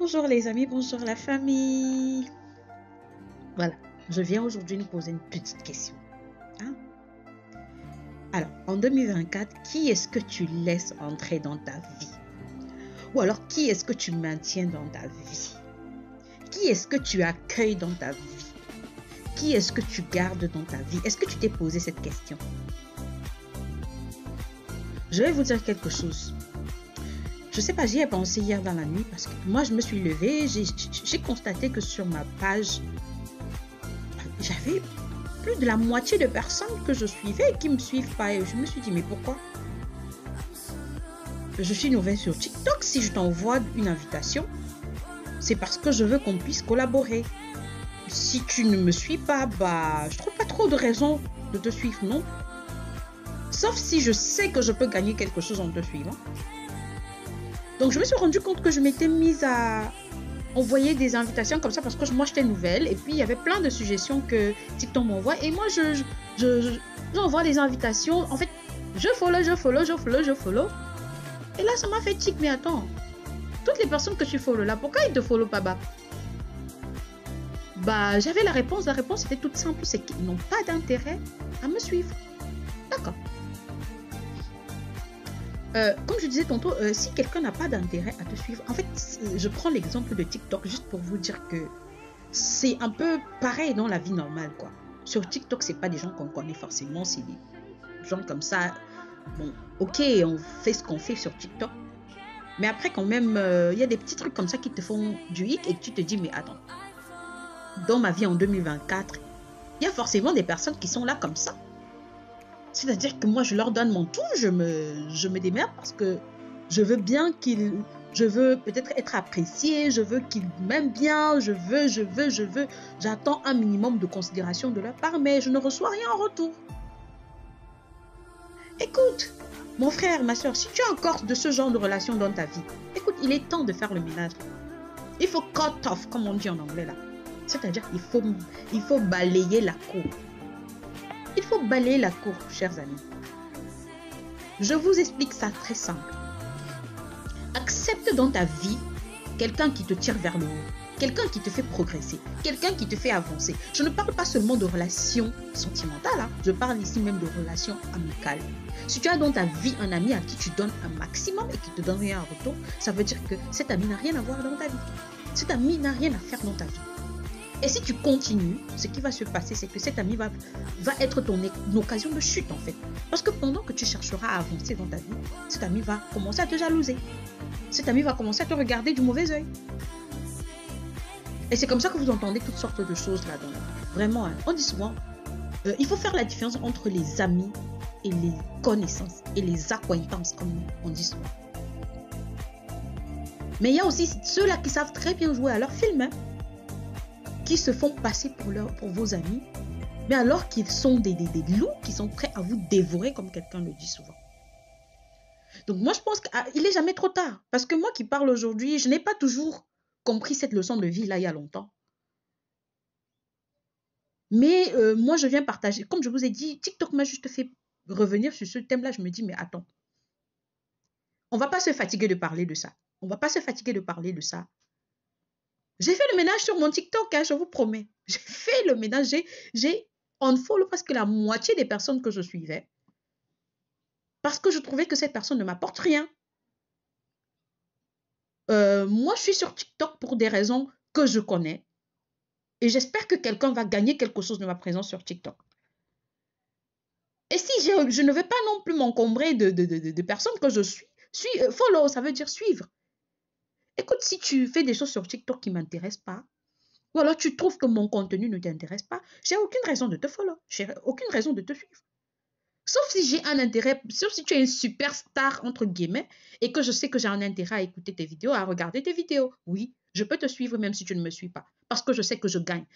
Bonjour les amis, bonjour la famille. Voilà, je viens aujourd'hui nous poser une petite question. Hein? Alors, en 2024, qui est-ce que tu laisses entrer dans ta vie? Ou alors, qui est-ce que tu maintiens dans ta vie? Qui est-ce que tu accueilles dans ta vie? Qui est-ce que tu gardes dans ta vie? Est-ce que tu t'es posé cette question? Je vais vous dire quelque chose. Je sais pas, j'y ai pensé hier dans la nuit parce que moi, je me suis levée, j'ai constaté que sur ma page, j'avais plus de la moitié de personnes que je suivais qui ne me suivent pas. Et je me suis dit, mais pourquoi? Je suis nouvelle sur TikTok. Si je t'envoie une invitation, c'est parce que je veux qu'on puisse collaborer. Si tu ne me suis pas, bah, je trouve pas trop de raison de te suivre, non? Sauf si je sais que je peux gagner quelque chose en te suivant. Donc, je me suis rendu compte que je m'étais mise à envoyer des invitations comme ça parce que moi, j'étais nouvelle. Et puis, il y avait plein de suggestions que TikTok m'envoie. Et moi, j'envoie des invitations. En fait, je follow. Et là, ça m'a fait tic. Mais attends, toutes les personnes que tu follow là, pourquoi ils ne te follow pas bas? Bah, j'avais la réponse. La réponse était toute simple. C'est qu'ils n'ont pas d'intérêt à me suivre. D'accord. Comme je disais tantôt, si quelqu'un n'a pas d'intérêt à te suivre, en fait, je prends l'exemple de TikTok juste pour vous dire que c'est un peu pareil dans la vie normale, quoi. Sur TikTok, c'est pas des gens qu'on connaît forcément, c'est des gens comme ça. Bon, ok, on fait ce qu'on fait sur TikTok, mais après, quand même, il y a des petits trucs comme ça qui te font du hic et tu te dis, mais attends, dans ma vie en 2024, il y a forcément des personnes qui sont là comme ça. C'est-à-dire que moi, je leur donne mon tout, je me démerde parce que je veux bien je veux peut-être être appréciée, je veux qu'ils m'aiment bien, je veux. J'attends un minimum de considération de leur part, mais je ne reçois rien en retour. Écoute, mon frère, ma soeur, si tu as encore de ce genre de relation dans ta vie, écoute, il est temps de faire le ménage. Il faut cut off, comme on dit en anglais là. C'est-à-dire il faut balayer la cour. Il faut balayer la cour, chers amis. Je vous explique ça très simple. Accepte dans ta vie quelqu'un qui te tire vers le haut, quelqu'un qui te fait progresser, quelqu'un qui te fait avancer. Je ne parle pas seulement de relations sentimentales, hein. Je parle ici même de relations amicales. Si tu as dans ta vie un ami à qui tu donnes un maximum et qui te donne rien en retour, ça veut dire que cet ami n'a rien à voir dans ta vie. Cet ami n'a rien à faire dans ta vie. Et si tu continues, ce qui va se passer, c'est que cet ami va être ton occasion de chute en fait. Parce que pendant que tu chercheras à avancer dans ta vie, cet ami va commencer à te jalouser. Cet ami va commencer à te regarder du mauvais œil. Et c'est comme ça que vous entendez toutes sortes de choses là-dedans. Vraiment, hein. On dit souvent, il faut faire la différence entre les amis et les connaissances et les acquaintances, comme on dit souvent. Mais il y a aussi ceux-là qui savent très bien jouer à leur film, hein, qui se font passer pour vos amis, mais alors qu'ils sont des loups qui sont prêts à vous dévorer, comme quelqu'un le dit souvent. Donc moi, je pense qu'il n'est jamais trop tard. Parce que moi qui parle aujourd'hui, je n'ai pas toujours compris cette leçon de vie là il y a longtemps. Mais moi, je viens partager. Comme je vous ai dit, TikTok m'a juste fait revenir sur ce thème-là. Je me dis, mais attends, on ne va pas se fatiguer de parler de ça. On ne va pas se fatiguer de parler de ça. J'ai fait le ménage sur mon TikTok, hein, je vous promets. J'ai fait le ménage. J'ai unfollow parce que la moitié des personnes que je suivais, parce que je trouvais que cette personne ne m'apporte rien. Moi, je suis sur TikTok pour des raisons que je connais. Et j'espère que quelqu'un va gagner quelque chose de ma présence sur TikTok. Et si je ne veux pas non plus m'encombrer de personnes que je suis, follow, ça veut dire suivre. Écoute, si tu fais des choses sur TikTok qui ne m'intéressent pas, ou alors tu trouves que mon contenu ne t'intéresse pas, j'ai aucune raison de te follow, j'ai aucune raison de te suivre. Sauf si j'ai un intérêt, sauf si tu es une superstar, entre guillemets, et que je sais que j'ai un intérêt à écouter tes vidéos, à regarder tes vidéos. Oui, je peux te suivre même si tu ne me suis pas, parce que je sais que je gagne.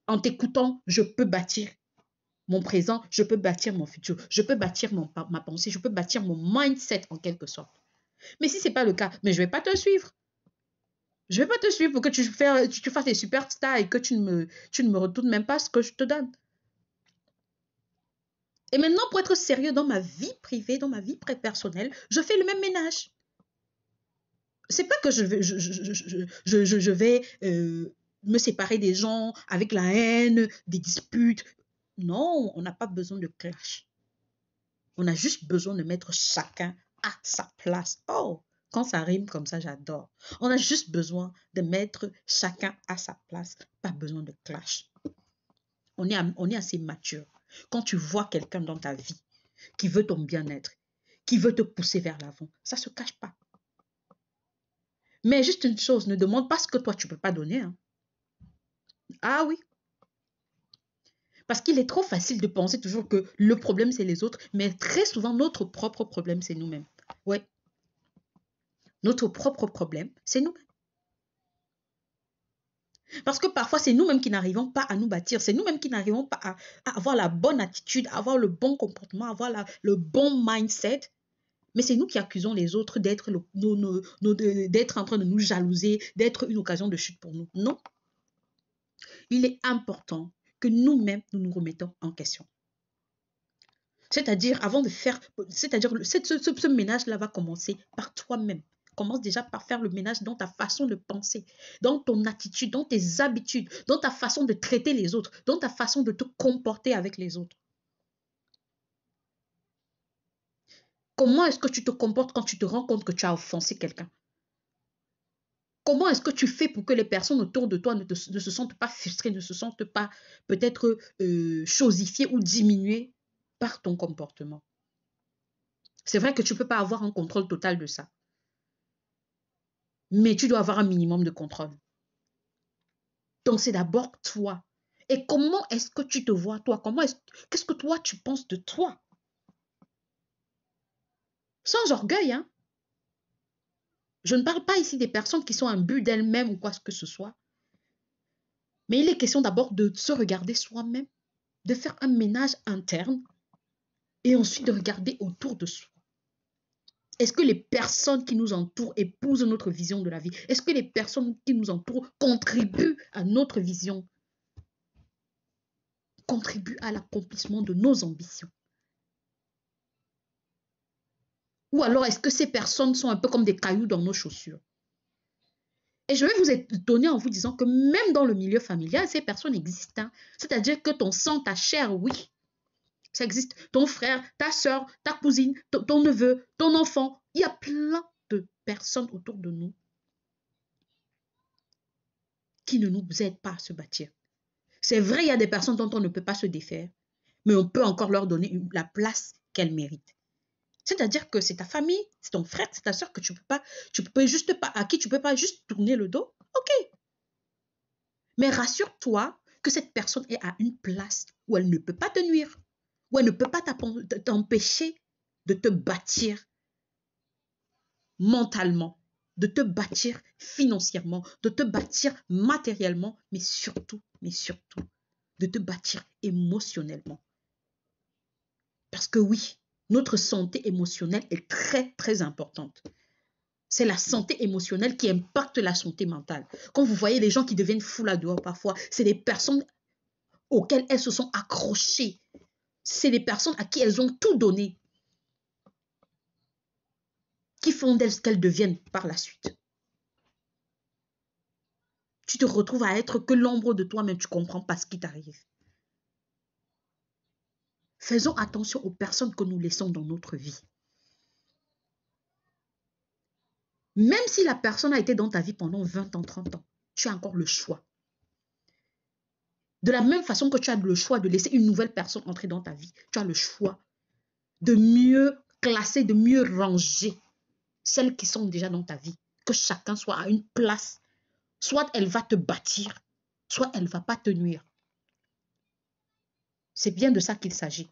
En t'écoutant, je peux bâtir mon présent, je peux bâtir mon futur, je peux bâtir ma pensée, je peux bâtir mon mindset en quelque sorte. Mais si ce n'est pas le cas, mais je ne vais pas te suivre. Je ne vais pas te suivre pour que tu fasses des superstars et que tu ne me retournes même pas ce que je te donne. Et maintenant, pour être sérieux dans ma vie privée, dans ma vie personnelle, je fais le même ménage. C'est pas que je vais me séparer des gens avec la haine, des disputes. Non, on n'a pas besoin de clash. On a juste besoin de mettre chacun à sa place. Oh, quand ça rime comme ça, j'adore. On a juste besoin de mettre chacun à sa place. Pas besoin de clash. On est assez mature. Quand tu vois quelqu'un dans ta vie qui veut ton bien-être, qui veut te pousser vers l'avant, ça ne se cache pas. Mais juste une chose, ne demande pas ce que toi, tu ne peux pas donner. Hein. Ah oui. Parce qu'il est trop facile de penser toujours que le problème, c'est les autres, mais très souvent, notre propre problème, c'est nous-mêmes. Ouais. Notre propre problème, c'est nous-mêmes. Parce que parfois, c'est nous-mêmes qui n'arrivons pas à nous bâtir. C'est nous-mêmes qui n'arrivons pas à avoir la bonne attitude, à avoir le bon comportement, à avoir le bon mindset. Mais c'est nous qui accusons les autres d'être en train de nous jalouser, d'être une occasion de chute pour nous. Non. Il est important que nous-mêmes, nous nous remettons en question. C'est-à-dire, avant de faire, c'est-à-dire, ce ménage-là va commencer par toi-même. Commence déjà par faire le ménage dans ta façon de penser, dans ton attitude, dans tes habitudes, dans ta façon de traiter les autres, dans ta façon de te comporter avec les autres. Comment est-ce que tu te comportes quand tu te rends compte que tu as offensé quelqu'un? Comment est-ce que tu fais pour que les personnes autour de toi ne se sentent pas frustrées, ne se sentent pas peut-être chosifiées ou diminuées par ton comportement? C'est vrai que tu ne peux pas avoir un contrôle total de ça. Mais tu dois avoir un minimum de contrôle. Donc, c'est d'abord toi. Et comment est-ce que tu te vois, toi? Qu'est-ce que toi, tu penses de toi? Sans orgueil, hein? Je ne parle pas ici des personnes qui sont imbues d'elles-mêmes ou quoi que ce soit. Mais il est question d'abord de se regarder soi-même, de faire un ménage interne et ensuite de regarder autour de soi. Est-ce que les personnes qui nous entourent épousent notre vision de la vie? Est-ce que les personnes qui nous entourent contribuent à notre vision? Contribuent à l'accomplissement de nos ambitions? Ou alors est-ce que ces personnes sont un peu comme des cailloux dans nos chaussures? Et je vais vous étonner en vous disant que même dans le milieu familial, ces personnes existent. Hein. C'est-à-dire que ton sang, ta chair, oui, ça existe. Ton frère, ta soeur, ta cousine, ton neveu, ton enfant. Il y a plein de personnes autour de nous qui ne nous aident pas à se bâtir. C'est vrai, il y a des personnes dont on ne peut pas se défaire, mais on peut encore leur donner la place qu'elles méritent. C'est-à-dire que c'est ta famille, c'est ton frère, c'est ta soeur que à qui tu peux pas juste tourner le dos. Ok. Mais rassure-toi que cette personne est à une place où elle ne peut pas te nuire, où elle ne peut pas t'empêcher de te bâtir mentalement, de te bâtir financièrement, de te bâtir matériellement, mais surtout, de te bâtir émotionnellement. Parce que oui, notre santé émotionnelle est très, très importante. C'est la santé émotionnelle qui impacte la santé mentale. Quand vous voyez les gens qui deviennent fous là-dehors parfois, c'est des personnes auxquelles elles se sont accrochées. C'est des personnes à qui elles ont tout donné, qui font d'elles ce qu'elles deviennent par la suite. Tu te retrouves à être que l'ombre de toi-même, tu ne comprends pas ce qui t'arrive. Faisons attention aux personnes que nous laissons dans notre vie. Même si la personne a été dans ta vie pendant 20 ans, 30 ans, tu as encore le choix. De la même façon que tu as le choix de laisser une nouvelle personne entrer dans ta vie, tu as le choix de mieux classer, de mieux ranger celles qui sont déjà dans ta vie. Que chacun soit à une place. Soit elle va te bâtir, soit elle ne va pas te nuire. C'est bien de ça qu'il s'agit.